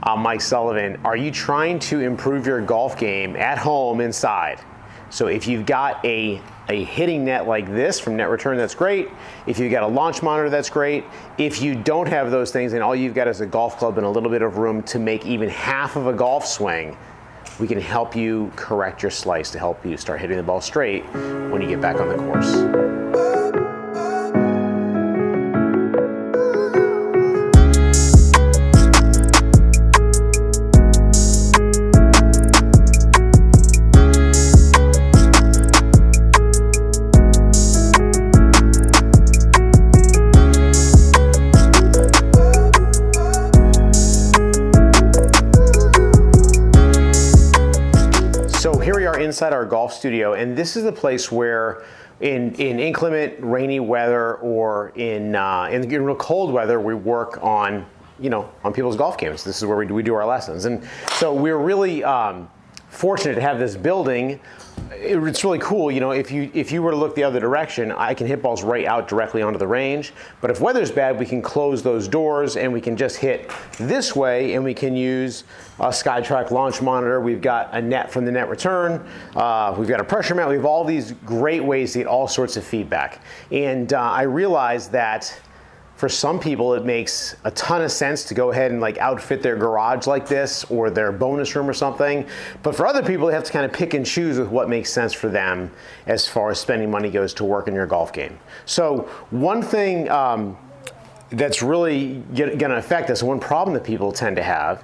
I'm Mike Sullivan. Are you trying to improve your golf game at home inside? So if you've got a hitting net like this from Net Return, that's great. If you've got a launch monitor, that's great. If you don't have those things and all you've got is a golf club and a little bit of room to make even half of a golf swing, we can help you correct your slice to help you start hitting the ball straight when you get back on the course. So here we are inside our golf studio, and this is the place where in inclement rainy weather or in real cold weather, we work on, on people's golf games. This is where we do our lessons. And so we're really fortunate to have this building. It's really cool. If you were to look the other direction, I can hit balls right out directly onto the range. But if weather's bad, we can close those doors and we can just hit this way, and we can use a SkyTrack launch monitor. We've got a net from the Net Return. We've got a pressure mat. We have all these great ways to get all sorts of feedback. And I realized that for some people, it makes a ton of sense to go ahead and outfit their garage like this or their bonus room or something. But for other people, they have to kind of pick and choose with what makes sense for them as far as spending money goes to work in your golf game. So one thing that's really going to affect us, one problem that people tend to have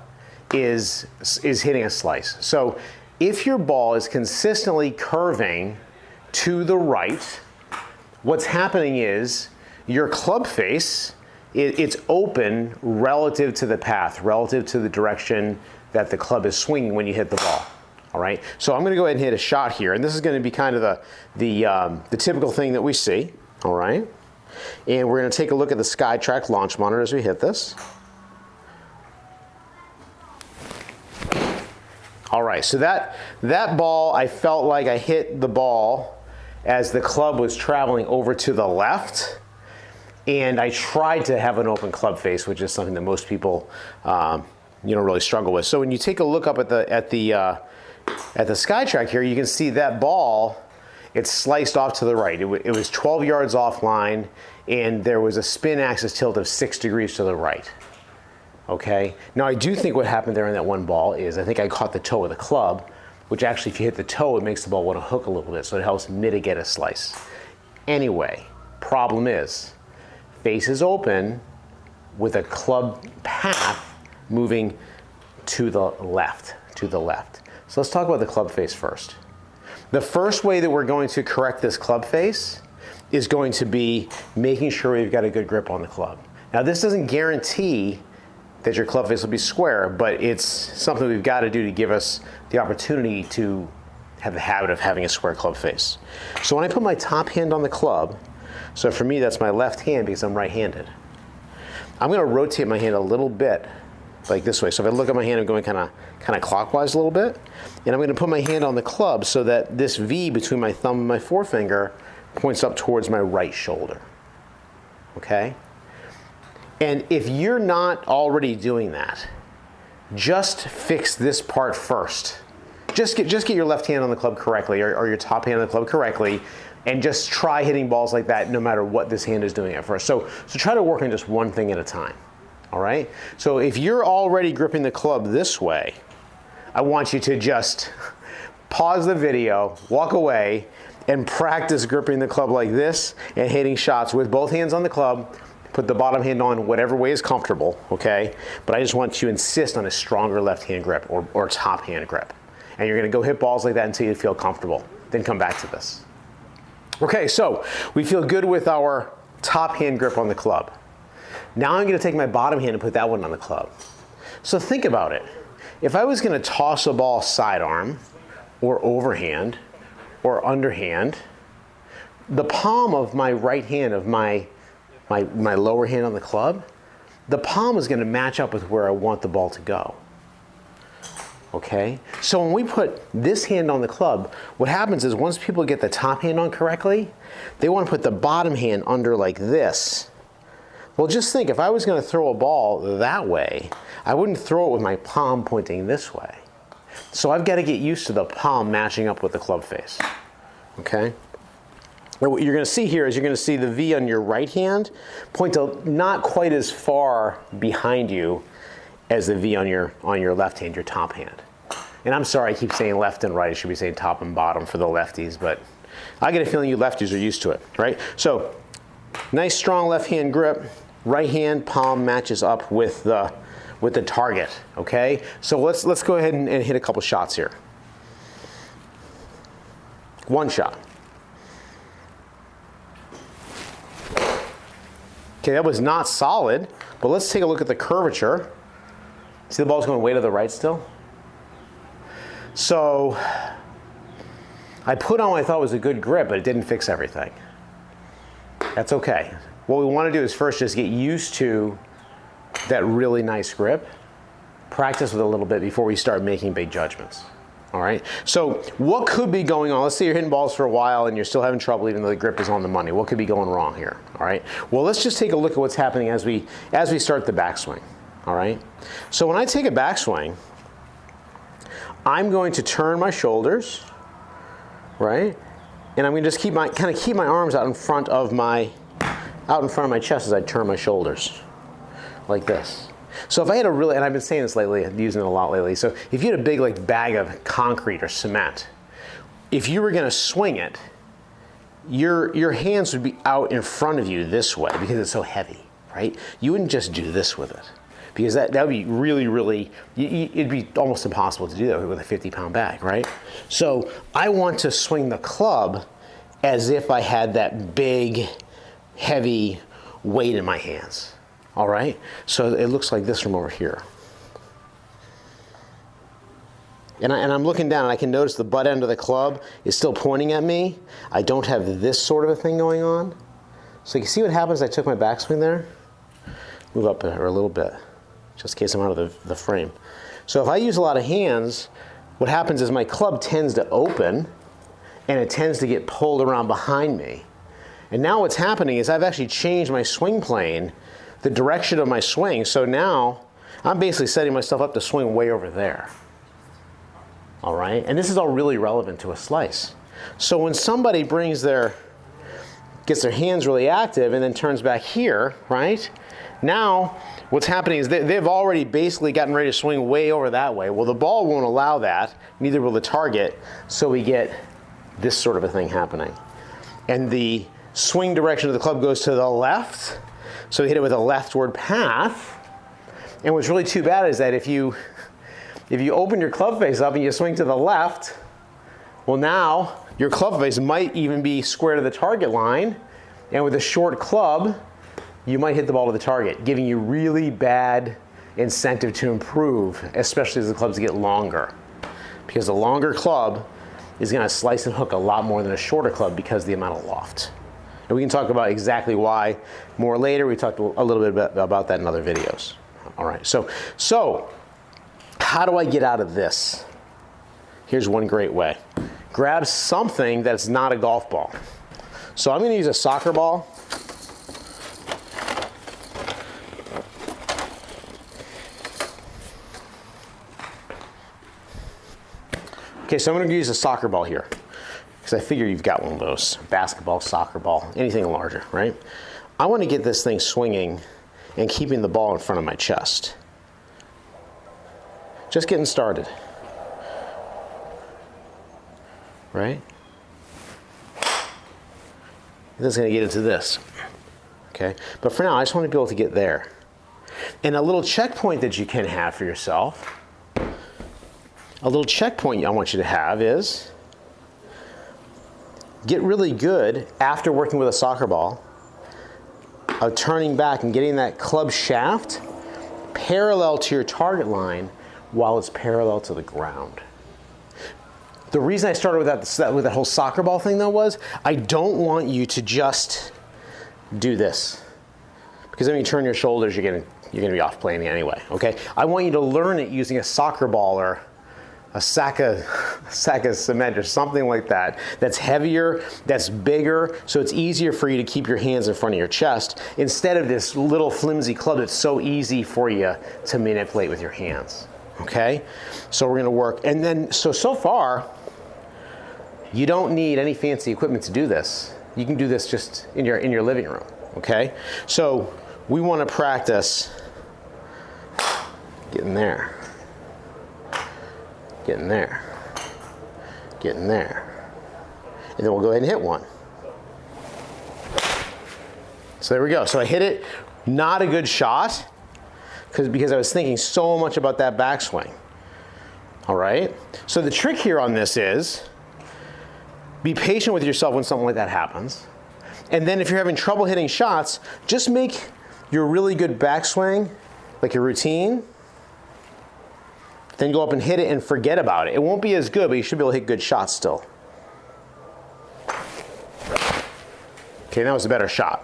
is hitting a slice. So if your ball is consistently curving to the right, what's happening is your club face, it's open relative to the path, relative to the direction that the club is swinging when you hit the ball. All right. So I'm going to go ahead and hit a shot here, and this is going to be kind of the typical thing that we see. All right. And we're going to take a look at the SkyTrack launch monitor as we hit this. All right. So that ball, I felt like I hit the ball as the club was traveling over to the left. And I tried to have an open club face, which is something that most people, really struggle with. So when you take a look up at the SkyTrack here, you can see that ball, it's sliced off to the right. It was 12 yards offline, and there was a spin axis tilt of 6 degrees to the right. Okay. Now I do think what happened there in that one ball is I think I caught the toe of the club, which actually, if you hit the toe, it makes the ball want to hook a little bit, so it helps mitigate a slice. Anyway, problem is, face is open with a club path moving to the left, So let's talk about the club face first. The first way that we're going to correct this club face is going to be making sure we've got a good grip on the club. Now, this doesn't guarantee that your club face will be square, but it's something we've got to do to give us the opportunity to have the habit of having a square club face. So when I put my top hand on the club, so for me, that's my left hand because I'm right-handed. I'm going to rotate my hand a little bit, like this way. So if I look at my hand, I'm going kind of clockwise a little bit. And I'm going to put my hand on the club so that this V between my thumb and my forefinger points up towards my right shoulder. Okay? And if you're not already doing that, just fix this part first. Just get your left hand on the club correctly, or your top hand on the club correctly, and just try hitting balls like that no matter what this hand is doing at first. So try to work on just one thing at a time, all right? So if you're already gripping the club this way, I want you to just pause the video, walk away, and practice gripping the club like this and hitting shots with both hands on the club. Put the bottom hand on whatever way is comfortable, okay? But I just want you to insist on a stronger left hand grip or top hand grip. And you're gonna go hit balls like that until you feel comfortable. Then come back to this. Okay, so we feel good with our top hand grip on the club. Now I'm going to take my bottom hand and put that one on the club. So think about it. If I was going to toss a ball sidearm or overhand or underhand, the palm of my right hand of my lower hand on the club, the palm is going to match up with where I want the ball to go. Okay, so when we put this hand on the club, what happens is once people get the top hand on correctly, they want to put the bottom hand under like this. Well, just think, if I was going to throw a ball that way, I wouldn't throw it with my palm pointing this way. So I've got to get used to the palm matching up with the club face, okay? Now what you're going to see here is you're going to see the V on your right hand point to not quite as far behind you as the V on your left hand, your top hand. And I'm sorry, I keep saying left and right. I should be saying top and bottom for the lefties, but I get a feeling you lefties are used to it, right? So nice strong left hand grip, right hand palm matches up with the target, okay? So let's go ahead and hit a couple shots here. One shot. Okay, that was not solid, but let's take a look at the curvature. See the ball's going way to the right still? So I put on what I thought was a good grip, but it didn't fix everything. That's okay. What we want to do is first just get used to that really nice grip. Practice with it a little bit before we start making big judgments. All right, so what could be going on? Let's say you're hitting balls for a while and you're still having trouble even though the grip is on the money. What could be going wrong here? All right, well, let's just take a look at what's happening as we start the backswing. All right, so when I take a backswing, I'm going to turn my shoulders, right, and I'm going to just keep my arms out in front of my chest as I turn my shoulders, like this. So if I had a really, and I've been saying this lately, I'm using it a lot lately, so if you had a big like bag of concrete or cement, if you were going to swing it, your hands would be out in front of you this way because it's so heavy, right? You wouldn't just do this with it because that would be really, it'd be almost impossible to do that with a 50-pound bag, right? So I want to swing the club as if I had that big, heavy weight in my hands. All right, so it looks like this from over here. And I'm looking down and I can notice the butt end of the club is still pointing at me. I don't have this sort of a thing going on. So you can see what happens I took my backswing there. Move up a little bit, just in case I'm out of the frame. So if I use a lot of hands, what happens is my club tends to open and it tends to get pulled around behind me. And now what's happening is I've actually changed my swing plane, the direction of my swing. So now I'm basically setting myself up to swing way over there. All right, and this is all really relevant to a slice. So when somebody gets their hands really active and then turns back here, right? Now what's happening is they've already basically gotten ready to swing way over that way. Well, the ball won't allow that, neither will the target, so we get this sort of a thing happening. And the swing direction of the club goes to the left, so we hit it with a leftward path. And what's really too bad is that if you open your club face up and you swing to the left, well, now your club face might even be square to the target line, and with a short club, you might hit the ball to the target, giving you really bad incentive to improve, especially as the clubs get longer. Because a longer club is going to slice and hook a lot more than a shorter club because of the amount of loft. And we can talk about exactly why more later. We talked a little bit about that in other videos. All right, so how do I get out of this? Here's one great way. Grab something that's not a golf ball. So I'm going to use a soccer ball. Okay, so I'm going to use a soccer ball here because I figure you've got one of those. Basketball, soccer ball, anything larger, right? I want to get this thing swinging and keeping the ball in front of my chest. Just getting started, right? This is going to get into this, okay? But for now, I just want to be able to get there. And a little checkpoint that you can have for yourself, a little checkpoint I want you to have is get really good after working with a soccer ball of turning back and getting that club shaft parallel to your target line while it's parallel to the ground. The reason I started with that whole soccer ball thing though was I don't want you to just do this, because then when you turn your shoulders, you're gonna be off playing anyway. Okay, I want you to learn it using a soccer ball or sack of cement or something like that, that's heavier, that's bigger, so it's easier for you to keep your hands in front of your chest instead of this little flimsy club that's so easy for you to manipulate with your hands. Okay? So we're gonna work, and then, so far, you don't need any fancy equipment to do this. You can do this just in your living room, okay? So we wanna practice getting there. Getting there, getting there. And then we'll go ahead and hit one. So there we go. So I hit it, not a good shot, because I was thinking so much about that backswing. All right? So the trick here on this is, be patient with yourself when something like that happens. And then if you're having trouble hitting shots, just make your really good backswing, like your routine, then go up and hit it and forget about it. It won't be as good, but you should be able to hit good shots still. Okay, that was a better shot.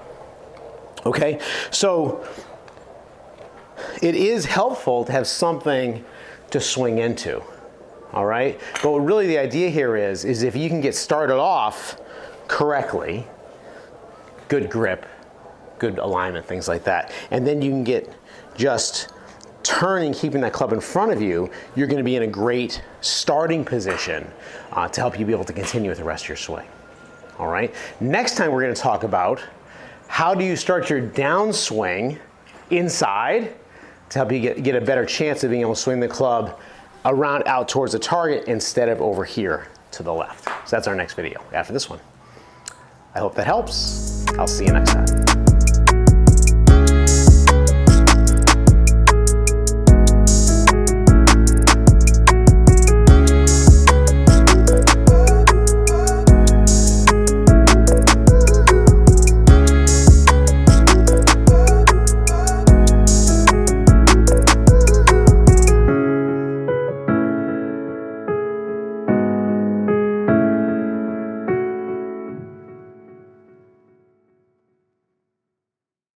Okay, so it is helpful to have something to swing into, all right? But what really the idea here is if you can get started off correctly, good grip, good alignment, things like that, and then you can get just turning, keeping that club in front of you, you're going to be in a great starting position to help you be able to continue with the rest of your swing. All right. Next time we're going to talk about how do you start your downswing inside to help you get a better chance of being able to swing the club around out towards the target instead of over here to the left. So that's our next video after this one. I hope that helps. I'll see you next time.